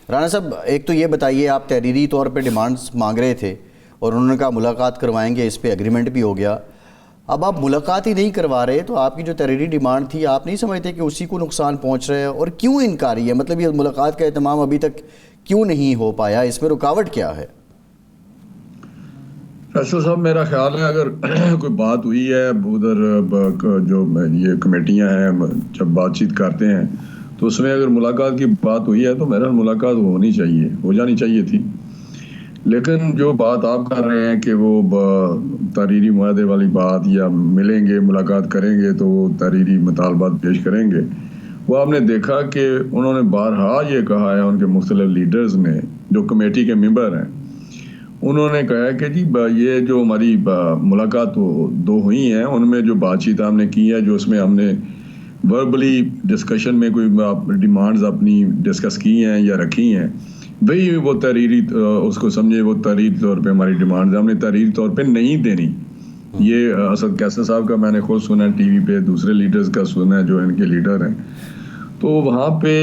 राना साहब, एक तो ये बताइए, आप तहरीरी तौर पे डिमांड्स मांग रहे थे और उन्होंने कहा मुलाकात करवाएंगे, इस पे एग्रीमेंट भी हो गया। अब आप मुलाकात ही नहीं करवा रहे तो आपकी जो तहरीरी डिमांड थी, आप नहीं समझते कि उसी को नुकसान पहुंच रहा है? और क्यों इनकारी है? मतलब ये मुलाकात का एहतमाम अभी तक क्यों नहीं हो पाया? इसमें रुकावट क्या है? फैसल साहब, मेरा ख्याल है अगर कोई बात हुई है उधर जो ये कमेटियां हैं जब बातचीत करते हैं तो उसमें अगर मुलाकात की बात हुई है तो मेरा मुलाकात होनी चाहिए, हो जानी चाहिए थी। लेकिन जो बात आप कर रहे हैं कि वो तहरीरी मुआहदे वाली बात या मिलेंगे मुलाकात करेंगे तो वो तहरीरी मुतालबात पेश करेंगे, वो आपने देखा कि उन्होंने बारहा ये कहा है, उनके मुख्तलिफ लीडर्स ने जो कमेटी के मेंबर हैं उन्होंने कहा कि जी ये जो हमारी मुलाकात दो हुई हैं उनमें जो बातचीत हमने की है, जो उसमें हमने वर्बली डिस्कशन में कोई डिमांड्स अपनी डिस्कस की हैं या रखी हैं, वही वो तहरीरी उसको समझे वो तहरीरी तौर पे हमारी डिमांड्स हमने तहरीरी तौर पे नहीं देनी। ये असद कैसर साहब का मैंने खुद सुना है, टीवी पे दूसरे लीडर्स का सुना है जो इनके लीडर हैं। तो वहाँ पे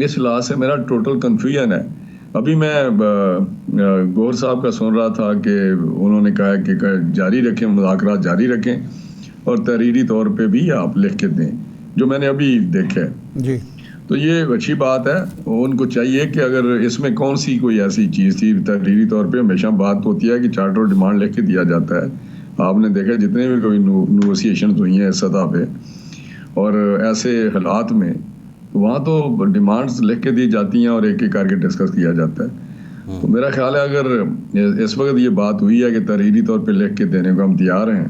इस लिहाज से मेरा टोटल कन्फ्यूजन है। अभी मैं गौहर साहब का सुन रहा था कि उन्होंने कहा कि जारी रखें, मुज़ाकरात जारी रखें और तहरीरी तौर पे भी आप लिख के दें, जो मैंने अभी देखा है जी। तो ये अच्छी बात है। उनको चाहिए कि अगर इसमें कौन सी कोई ऐसी चीज़ थी, तहरीरी तौर पे हमेशा बात होती है कि चार्टर डिमांड लिख के दिया जाता है। आपने देखा जितने भी कोई नेगोशिएशन हुई हैं इस सतह पे और ऐसे हालात में वहाँ तो डिमांड्स लिख के दी जाती हैं और एक एक करके डिस्कस किया जाता है। तो मेरा ख्याल है अगर इस वक्त ये बात हुई है कि तहरीरी तौर पे लिख के देने को हम तैयार हैं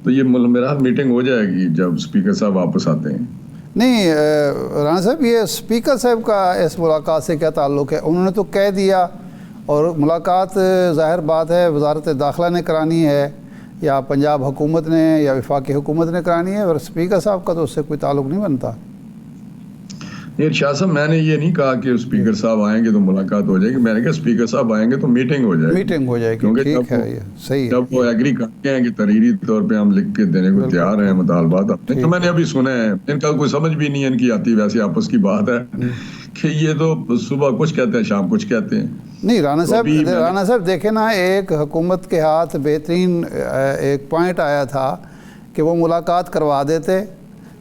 तो ये मेरा मीटिंग हो जाएगी जब स्पीकर साहब वापस आते हैं। नहीं राना साहब, ये स्पीकर साहब का इस मुलाकात से क्या ताल्लुक़ है? उन्होंने तो कह दिया और मुलाकात ज़ाहिर बात है वज़ारत दाखिला ने करानी है या पंजाब हुकूमत ने या वफाकी हुकूमत ने करानी है, और स्पीकर साहब का तो उससे कोई ताल्लुक़ नहीं बनता। नहीं शाह साहब, मैंने ये नहीं कहा कि स्पीकर साहब आएंगे तो मुलाकात हो जाएगी। मैंने कहा स्पीकर साहब आएंगे तो मीटिंग हो जाएगी। मीटिंग हो जाएगी, क्योंकि ठीक है, ये सही है। जब वो एग्री करते हैं कि तहरीरी तौर पे हम लिख के देने को तैयार हैं मुतालबात अपने, तो मैंने अभी सुना है, इनका कोई समझ भी नहीं है इनकी आती, वैसे आपस की बात है कि ये तो सुबह कुछ कहते हैं शाम कुछ कहते हैं। नहीं राना साहब देखे ना, एक हुकूमत के हाथ बेहतरीन एक पॉइंट आया था कि वो मुलाकात करवा देते,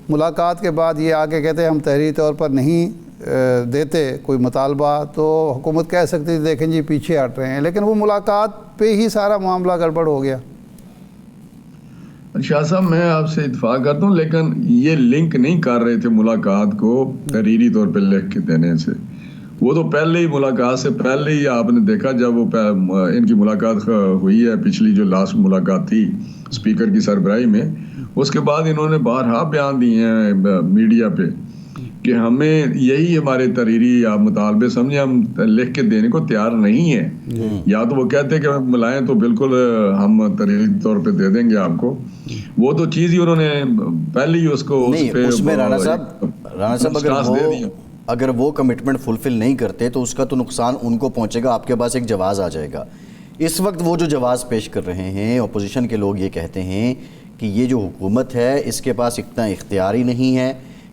मुलाकात के बाद ये आके कहते हम तहरीरी तौर पर नहीं देते कोई मुतालबा, तो हुकूमत कह सकती थी देखें जी पीछे हट रहे हैं, लेकिन वो मुलाकात पे ही सारा मामला गड़बड़ हो गया। शाह साहब, मैं आपसे इत्तेफाक करता हूँ, लेकिन ये लिंक नहीं कर रहे थे मुलाकात को तहरीरी तौर पे लिख के देने से। वो तो पहले ही मुलाकात से पहले ही आपने देखा जब वो इनकी मुलाकात हुई है, पिछली जो लास्ट मुलाकात थी स्पीकर की सरबराही में, उसके बाद इन्होंने बारहा बयान दिए हैं मीडिया पे कि हमें यही हमारे तहरीरी या मुतालबे समझे हम लिख के देने को तैयार नहीं है। या तो वो कहते हैं कि मिलाएं तो बिल्कुल हम तहरीरी तौर पे दे देंगे आपको, वो तो चीज़ ही उन्होंने पहले ही उसको उसमें राना साहब अगर वो कमिटमेंट फुलफिल नहीं करते तो उसका तो नुकसान उनको पहुंचेगा, आपके पास एक जवाब आ जाएगा। इस वक्त वो जो जवाब पेश कर रहे हैं अपोजिशन के लोग, ये कहते हैं कि ये जो हुकूमत है इसके पास इतना इख्तियार ही नहीं है,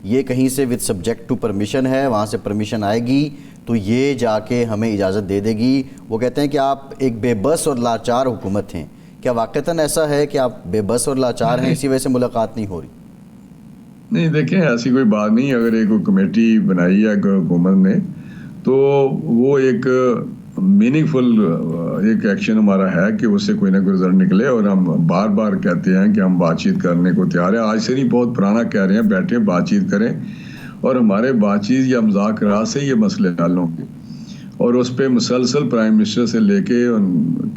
ये कहीं से विद सब्जेक्ट टू परमिशन है, वहाँ से परमिशन आएगी तो ये जाके हमें इजाज़त दे देगी। वो कहते हैं कि आप एक बेबस और लाचार हुकूमत हैं। क्या वाक़तन ऐसा है कि आप बेबस और लाचार हैं, इसी वजह से मुलाकात नहीं हो रही? नहीं देखें, ऐसी कोई बात नहीं। अगर एक कमेटी बनाई है हुकूमत ने तो वो एक मीनिंगफुल एक एक्शन हमारा है कि उससे कोई ना कोई रिजल्ट निकले, और हम बार बार कहते हैं कि हम बातचीत करने को तैयार हैं। आज से नहीं, बहुत पुराना कह रहे हैं बैठे बातचीत करें, और हमारे बातचीत या मुज़ाकरात से ये मसले हल होंगे। और उस पर मुसलसल प्राइम मिनिस्टर से लेके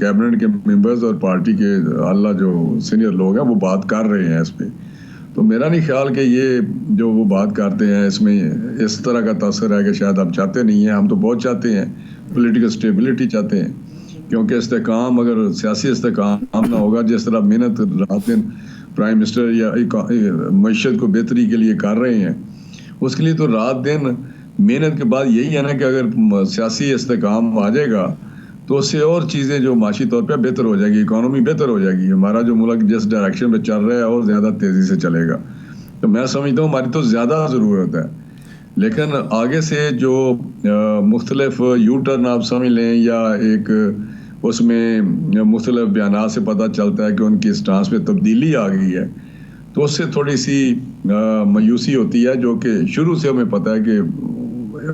कैबिनेट के मेंबर्स और पार्टी के आला जो सीनियर लोग हैं वो बात कर रहे हैं इस पर। तो मेरा नहीं ख्याल कि ये जो वो बात करते हैं इसमें इस तरह का तासर है कि शायद आप चाहते नहीं हैं। हम तो बहुत चाहते हैं, पॉलिटिकल स्टेबिलिटी चाहते हैं, क्योंकि इस्तेकाम अगर सियासी इस्तेकाम ना होगा, जिस तरह मेहनत रात दिन प्राइम मिनिस्टर या मईशत को बेहतरी के लिए कर रहे हैं, उसके लिए तो रात दिन मेहनत के बाद यही है ना कि अगर सियासी इस्तेकाम आ जाएगा तो उससे और चीज़ें जो माशी तौर पे बेहतर हो जाएगी, इकोनॉमी बेहतर हो जाएगी, हमारा जो मुल्क जिस डायरेक्शन में चल रहा है और ज़्यादा तेज़ी से चलेगा। तो मैं समझता हूँ हमारी तो ज़्यादा ज़रूरत है लेकिन आगे से जो मुख्तलिफ यू टर्न आप समझ लें या एक उसमें मुख्तलिफ बयानात से पता चलता है कि उनकी स्टांस में तब्दीली आ गई है, तो उससे थोड़ी सी मायूसी होती है, जो कि शुरू से हमें पता है कि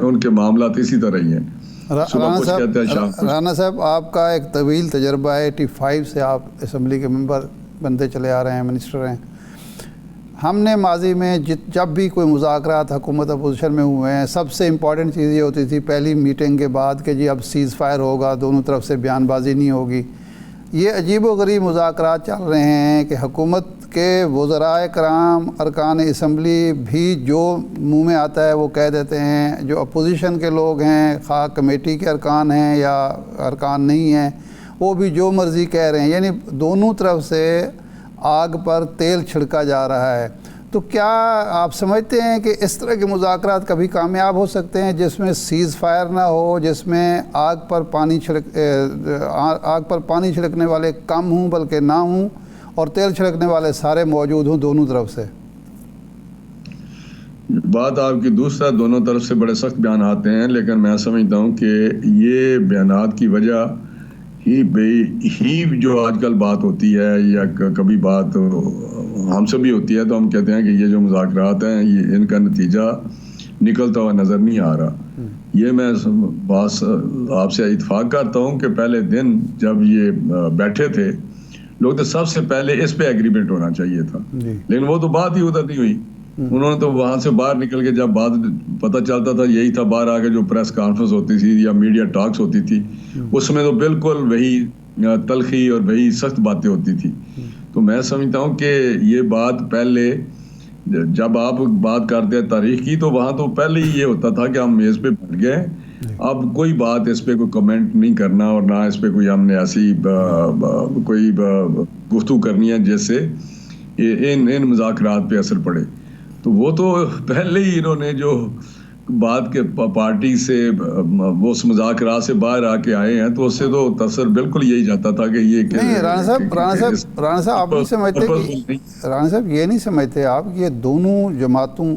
उनके मामलात इसी तरह ही हैं। राना साहब, आपका एक तवील तजर्बा है, 85 से आप असम्बली के मेंबर बनते चले आ रहे हैं, मिनिस्टर हैं। हमने माजी में जब भी कोई मुज़ाकरात हुकूमत अपोजिशन में हुए हैं, सबसे इम्पॉर्टेंट चीज़ ये होती थी पहली मीटिंग के बाद कि जी अब सीज़ फायर होगा, दोनों तरफ से बयानबाजी नहीं होगी। ये अजीब व गरीब मुज़ाकरात चल रहे हैं कि हुकूमत के वज़राए कराम, अरकान असम्बली भी जो मुँह में आता है वो कह देते हैं, जो अपोजिशन के लोग हैं, खा कमेटी के अरकान हैं या अरकान नहीं हैं, वो भी जो मर्ज़ी कह रहे हैं। यानी दोनों तरफ से आग पर तेल छिड़का जा रहा है। तो क्या आप समझते हैं कि इस तरह के मुज़ाकरात कभी कामयाब हो सकते हैं जिसमें सीज़ फायर ना हो, जिसमें आग पर पानी छिड़कने वाले कम हों बल्कि ना हों और तेल छिड़कने वाले सारे मौजूद हों दोनों तरफ से? बात आपकी दूसरा, दोनों तरफ से बड़े सख्त बयान आते हैं, लेकिन मैं समझता हूँ कि ये बयानात की वजह ही जो आजकल बात होती है या कभी बात हमसे भी होती है, तो हम कहते हैं कि ये जो मुज़ाकरात हैं ये इनका नतीजा निकलता हुआ नज़र नहीं आ रहा। ये मैं बस आपसे इत्फाक करता हूँ कि पहले दिन जब ये बैठे थे लोग, तो सबसे पहले इस पे एग्रीमेंट होना चाहिए था, लेकिन वो तो बात ही उधर नहीं हुई। उन्होंने तो वहां से बाहर निकल के, जब बात पता चलता था यही था, बाहर आके जो प्रेस कॉन्फ्रेंस होती थी या मीडिया टॉक्स होती थी, उसमें तो बिल्कुल वही तलखी और वही सख्त बातें होती थी। तो मैं समझता हूँ कि ये बात पहले, जब आप बात करते हैं तारीख की, तो वहां तो पहले ही ये होता था कि हम मेज पे बैठ गए, अब कोई बात इस पे कोई कमेंट नहीं करना और ना इस पे कोई हमने ऐसी कोई गुफ्तगू करनी है जिससे इन मुज़ाकरात पे असर पड़े। तो वो तो पहले ही इन्होंने जो बात के पार्टी से वो उस मुज़ाकरात से बाहर आके आए हैं, तो उससे तो तसर बिल्कुल यही जाता था कि ये नहीं। राना साहब आप नहीं समझते कि राना साहब ये नहीं समझते आप, ये दोनों जमातों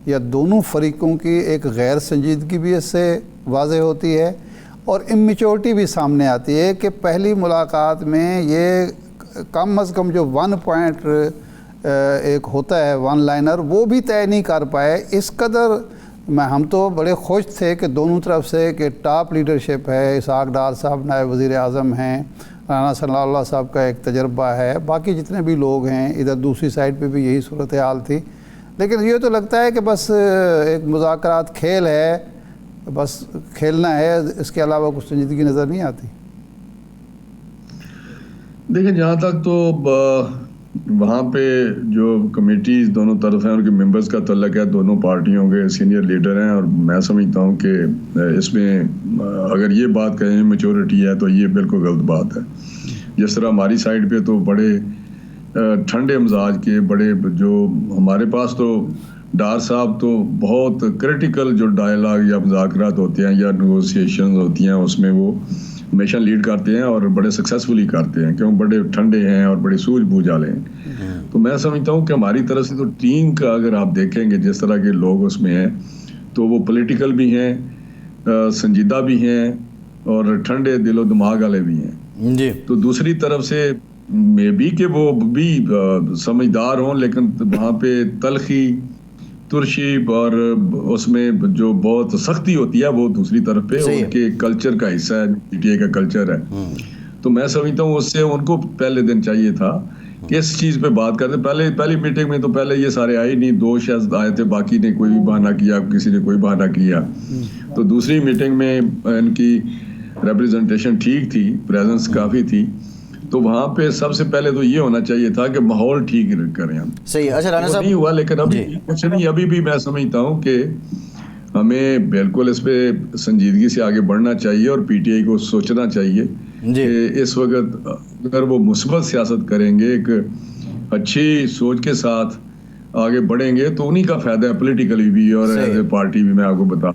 या दोनों फरीकों की एक गैर संजीदगी भी इससे वाज़े होती है और इमेच्योरिटी भी सामने आती है कि पहली मुलाकात में ये कम अज़ कम जो 1 पॉइंट एक होता है, 1 लाइनर, वो भी तय नहीं कर पाए। इस कदर हम तो बड़े खुश थे कि दोनों तरफ से कि टॉप लीडरशिप है, इसहाक डार साहब नायब वज़ीर आज़म हैं, राना सनाउल्लाह साहब का एक तजर्बा है, बाकी जितने भी लोग हैं, इधर दूसरी साइड पे भी यही सूरत हाल थी। लेकिन ये तो लगता है कि बस एक मुज़ाकरात खेल है, बस खेलना है, इसके अलावा कुछ संजीदगी नज़र नहीं आती। देखिए, जहाँ तक तो वहाँ पे जो कमेटीज दोनों तरफ हैं, उनके मेंबर्स का तल्लक है, दोनों पार्टियों के सीनियर लीडर हैं, और मैं समझता हूँ कि इसमें अगर ये बात कहें मैच्योरिटी है तो ये बिल्कुल गलत बात है। जिस तरह हमारी साइड पे तो बड़े ठंडे मिजाज के बड़े, जो हमारे पास तो डार साहब तो बहुत क्रिटिकल जो डायलॉग या मुज़ाकरात होते हैं या नेगोशिएशंस होती हैं, उसमें वो हमेशा लीड करते हैं और बड़े सक्सेसफुली करते हैं, क्योंकि बड़े ठंडे हैं और बड़े सूझबूझ वाले हैं। तो मैं समझता हूँ कि हमारी तरफ से तो टीम का अगर आप देखेंगे जिस तरह के लोग उसमें हैं, तो वो पॉलिटिकल भी हैं, संजीदा भी हैं और ठंडे दिलो दिमाग वाले भी हैं जी। तो दूसरी तरफ से मे बी के वो भी समझदार हों, लेकिन वहाँ पे तलखी, तुर्शी और उसमें जो बहुत सख्ती होती है वो दूसरी तरफ पे उनके कल्चर का हिस्सा है, पीटीआई का कल्चर है। तो मैं समझता हूँ उससे उनको पहले दिन चाहिए था कि इस चीज़ पे बात करते। पहली मीटिंग में तो पहले ये सारे आए नहीं, 2 शायद आए थे, बाकी ने कोई भी बहाना किया, किसी ने कोई बहाना किया। तो दूसरी मीटिंग में इनकी रिप्रेजेंटेशन ठीक थी, प्रेजेंस काफ़ी थी, तो वहाँ पे सबसे पहले तो ये होना चाहिए था कि माहौल ठीक करें हम। सही। अच्छा राना साहब, नहीं हुआ, लेकिन अभी कुछ नहीं, अभी भी मैं समझता हूँ कि हमें बिल्कुल इस पे संजीदगी से आगे बढ़ना चाहिए और पीटीआई को सोचना चाहिए कि इस वक्त अगर वो मुस्बत सियासत करेंगे, एक अच्छी सोच के साथ आगे बढ़ेंगे, तो उन्हीं का फायदा है, पॉलिटिकली भी और एज ए पार्टी भी। मैं आपको बता